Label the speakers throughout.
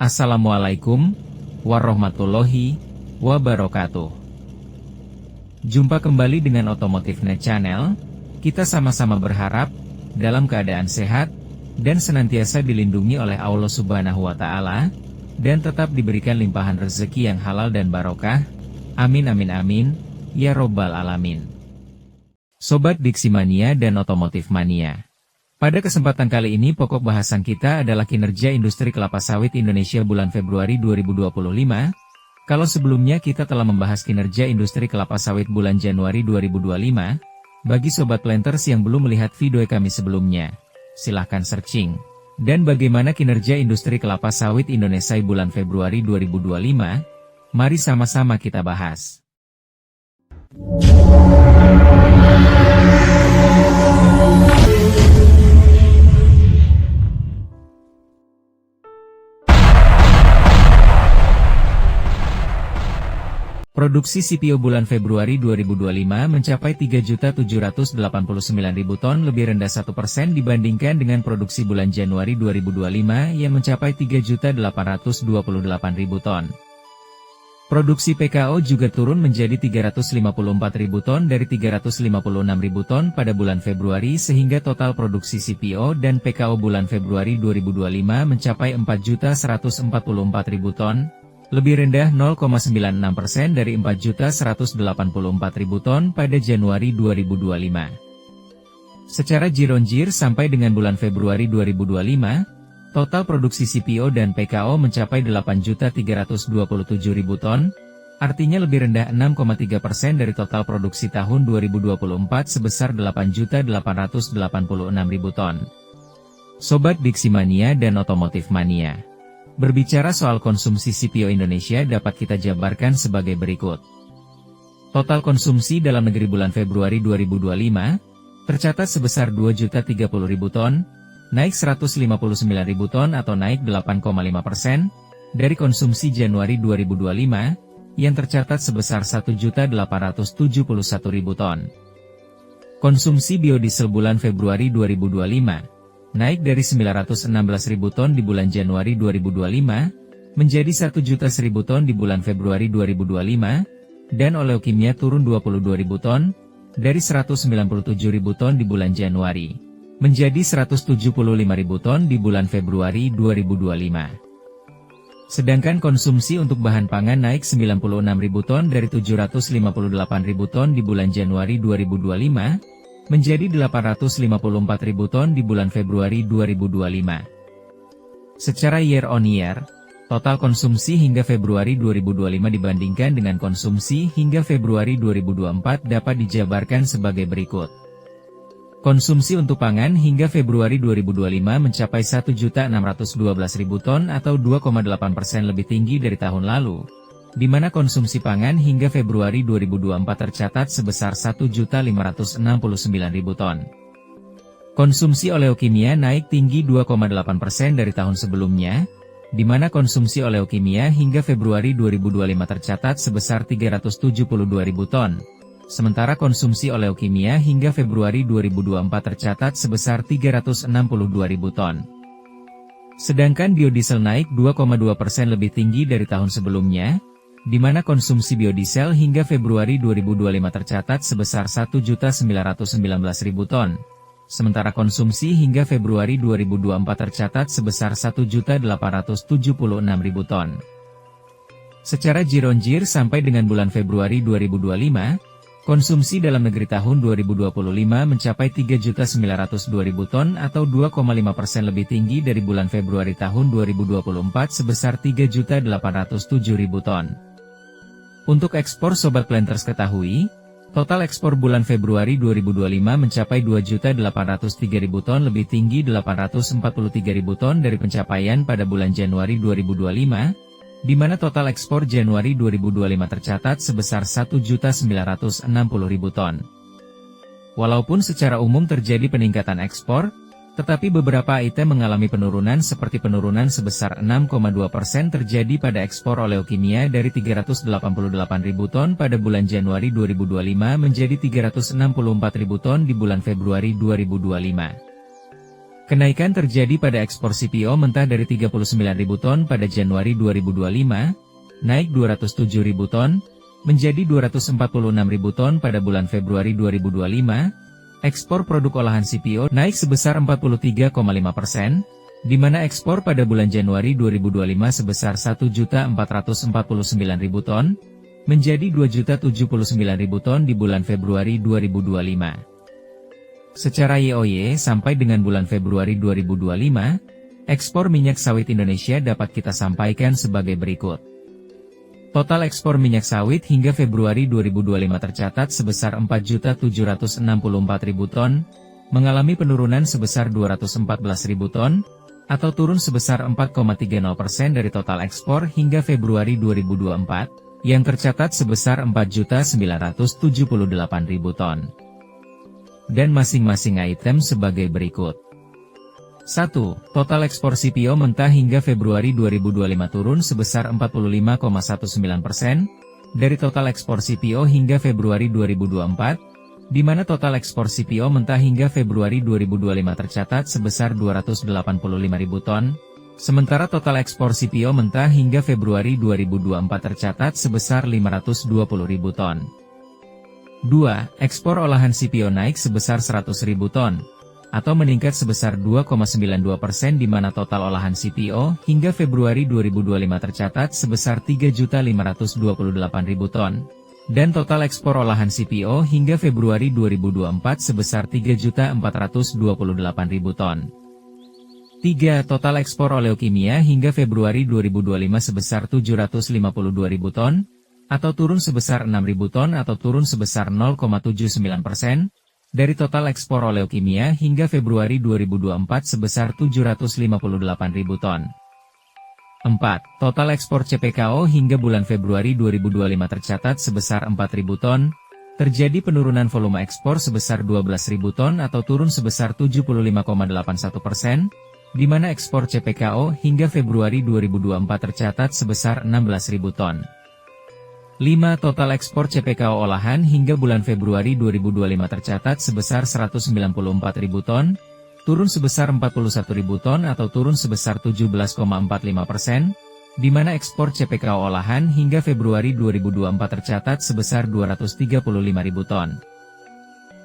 Speaker 1: Assalamualaikum warahmatullahi wabarakatuh. Jumpa kembali dengan Otomotif.net Channel. Kita sama-sama berharap dalam keadaan sehat dan senantiasa dilindungi oleh Allah Subhanahu wa Ta'ala, dan tetap diberikan limpahan rezeki yang halal dan barokah. Amin amin amin ya robbal alamin. Sobat Diksi Mania dan Otomotif Mania, pada kesempatan kali ini pokok bahasan kita adalah kinerja industri kelapa sawit Indonesia bulan Februari 2025. Kalau sebelumnya kita telah membahas kinerja industri kelapa sawit bulan Januari 2025, bagi Sobat Planters yang belum melihat video kami sebelumnya, silahkan searching. Dan bagaimana kinerja industri kelapa sawit Indonesia bulan Februari 2025, mari sama-sama kita bahas. Produksi CPO bulan Februari 2025 mencapai 3.789.000 ton, lebih rendah 1% dibandingkan dengan produksi bulan Januari 2025 yang mencapai 3.828.000 ton. Produksi PKO juga turun menjadi 354.000 ton dari 356.000 ton pada bulan Februari, sehingga total produksi CPO dan PKO bulan Februari 2025 mencapai 4.144.000 ton, lebih rendah 0,96% dari 4.184.000 ton pada Januari 2025. Secara year-on-year sampai dengan bulan Februari 2025, total produksi CPO dan PKO mencapai 8.327.000 ton, artinya lebih rendah 6,3% dari total produksi tahun 2024 sebesar 8.886.000 ton. Sobat Diksi Mania dan Otomotif Mania, berbicara soal konsumsi CPO Indonesia dapat kita jabarkan sebagai berikut. Total konsumsi dalam negeri bulan Februari 2025 tercatat sebesar 2.030.000 ton, naik 159.000 ton atau naik 8,5% dari konsumsi Januari 2025 yang tercatat sebesar 1.871.000 ton. Konsumsi biodiesel bulan Februari 2025 naik dari 916.000 ton di bulan Januari 2025, menjadi 1.000.000 ton di bulan Februari 2025, dan oleokimia turun 22.000 ton, dari 197.000 ton di bulan Januari, menjadi 175.000 ton di bulan Februari 2025. Sedangkan konsumsi untuk bahan pangan naik 96.000 ton dari 758.000 ton di bulan Januari 2025, menjadi 854.000 ton di bulan Februari 2025. Secara year-on-year, total konsumsi hingga Februari 2025 dibandingkan dengan konsumsi hingga Februari 2024 dapat dijabarkan sebagai berikut. Konsumsi untuk pangan hingga Februari 2025 mencapai 1.612.000 ton atau 2,8% lebih tinggi dari tahun lalu, di mana konsumsi pangan hingga Februari 2024 tercatat sebesar 1.569.000 ton. Konsumsi oleokimia naik tinggi 2,8% dari tahun sebelumnya, di mana konsumsi oleokimia hingga Februari 2025 tercatat sebesar 372.000 ton, sementara konsumsi oleokimia hingga Februari 2024 tercatat sebesar 362.000 ton. Sedangkan biodiesel naik 2,2% lebih tinggi dari tahun sebelumnya, di mana konsumsi biodiesel hingga Februari 2025 tercatat sebesar 1.919.000 ton, sementara konsumsi hingga Februari 2024 tercatat sebesar 1.876.000 ton. Secara year-on-year sampai dengan bulan Februari 2025, konsumsi dalam negeri tahun 2025 mencapai 3.902.000 ton atau 2,5% lebih tinggi dari bulan Februari tahun 2024 sebesar 3.807.000 ton. Untuk ekspor Sobat Planters ketahui, total ekspor bulan Februari 2025 mencapai 2.803.000 ton, lebih tinggi 843.000 ton dari pencapaian pada bulan Januari 2025, di mana total ekspor Januari 2025 tercatat sebesar 1.960.000 ton. Walaupun secara umum terjadi peningkatan ekspor, tetapi beberapa item mengalami penurunan seperti penurunan sebesar 6,2% terjadi pada ekspor oleokimia dari 388.000 ton pada bulan Januari 2025 menjadi 364.000 ton di bulan Februari 2025. Kenaikan terjadi pada ekspor CPO mentah dari 39.000 ton pada Januari 2025, naik 207.000 ton, menjadi 246.000 ton pada bulan Februari 2025. Ekspor produk olahan CPO naik sebesar 43,5%, di mana ekspor pada bulan Januari 2025 sebesar 1.449.000 ton, menjadi 2.079.000 ton di bulan Februari 2025. Secara YoY sampai dengan bulan Februari 2025, ekspor minyak sawit Indonesia dapat kita sampaikan sebagai berikut. Total ekspor minyak sawit hingga Februari 2025 tercatat sebesar 4.764.000 ton, mengalami penurunan sebesar 214.000 ton, atau turun sebesar 4,30% dari total ekspor hingga Februari 2024, yang tercatat sebesar 4.978.000 ton. Dan masing-masing item sebagai berikut. 1. Total ekspor CPO mentah hingga Februari 2025 turun sebesar 45,19% dari total ekspor CPO hingga Februari 2024, di mana total ekspor CPO mentah hingga Februari 2025 tercatat sebesar 285.000 ton, sementara total ekspor CPO mentah hingga Februari 2024 tercatat sebesar 520.000 ton. 2. Ekspor olahan CPO naik sebesar 100.000 ton, atau meningkat sebesar 2,92% di mana total olahan CPO hingga Februari 2025 tercatat sebesar 3.528.000 ton, dan total ekspor olahan CPO hingga Februari 2024 sebesar 3.428.000 ton. 3. Total ekspor oleokimia hingga Februari 2025 sebesar 752.000 ton, atau turun sebesar 6.000 ton atau turun sebesar 0,79%, dari total ekspor oleokimia hingga Februari 2024 sebesar 758.000 ton. 4. Total ekspor CPKO hingga bulan Februari 2025 tercatat sebesar 4.000 ton, terjadi penurunan volume ekspor sebesar 12.000 ton atau turun sebesar 75,81%, di mana ekspor CPKO hingga Februari 2024 tercatat sebesar 16.000 ton. 5. Total ekspor CPKO olahan hingga bulan Februari 2025 tercatat sebesar 194.000 ton, turun sebesar 41.000 ton atau turun sebesar 17,45%, di mana ekspor CPKO olahan hingga Februari 2024 tercatat sebesar 235.000 ton.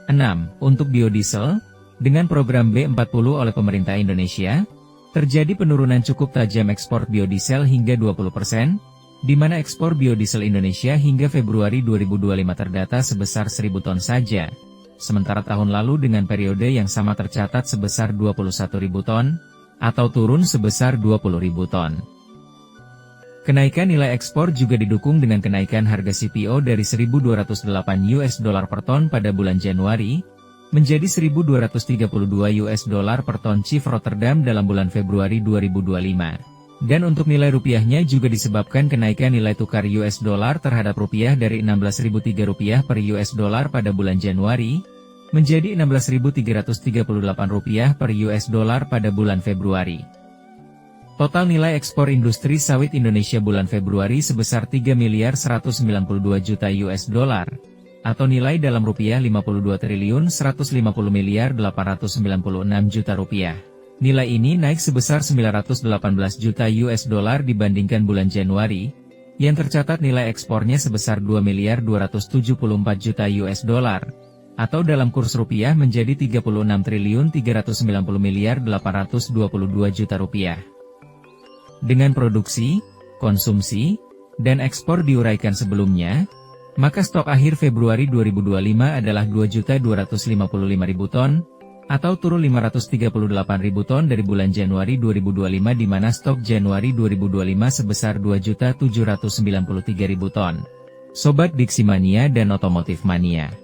Speaker 1: 6. Untuk biodiesel, dengan program B40 oleh pemerintah Indonesia, terjadi penurunan cukup tajam ekspor biodiesel hingga 20%, di mana ekspor biodiesel Indonesia hingga Februari 2025 terdata sebesar 1.000 ton saja, sementara tahun lalu dengan periode yang sama tercatat sebesar 21.000 ton, atau turun sebesar 20.000 ton. Kenaikan nilai ekspor juga didukung dengan kenaikan harga CPO dari $1.208 per ton pada bulan Januari, menjadi $1.232 per ton Chief Rotterdam dalam bulan Februari 2025. Dan untuk nilai rupiahnya juga disebabkan kenaikan nilai tukar US dollar terhadap rupiah dari Rp16.003 per US dollar pada bulan Januari, menjadi Rp16.338 per US dollar pada bulan Februari. Total nilai ekspor industri sawit Indonesia bulan Februari sebesar 3.192 juta US dollar, atau nilai dalam rupiah 52.150.896 juta rupiah. Nilai ini naik sebesar 918 juta US dollar dibandingkan bulan Januari, yang tercatat nilai ekspornya sebesar 2.274 juta US dollar, atau dalam kurs rupiah menjadi 36.390.822 juta rupiah. Dengan produksi, konsumsi, dan ekspor diuraikan sebelumnya, maka stok akhir Februari 2025 adalah 2.255.000 ton, atau turun 538.000 ton dari bulan Januari 2025 di mana stok Januari 2025 sebesar 2.793.000 ton. Sobat Diksimania dan Otomotif Mania.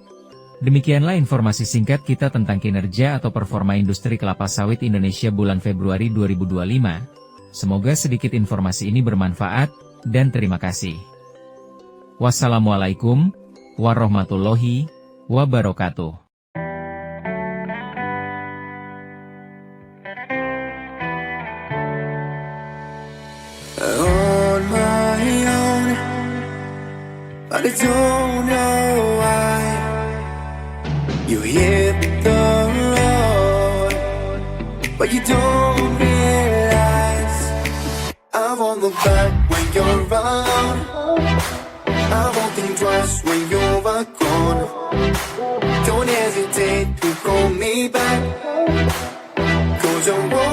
Speaker 1: Demikianlah informasi singkat kita tentang kinerja atau performa industri kelapa sawit Indonesia bulan Februari 2025. Semoga sedikit informasi ini bermanfaat, dan terima kasih. Wassalamualaikum warahmatullahi wabarakatuh.
Speaker 2: But I don't know why you hit the road. but you don't realize I won't look back when you're around. I won't think twice when you're gone. Don't hesitate to call me back, 'cause I won't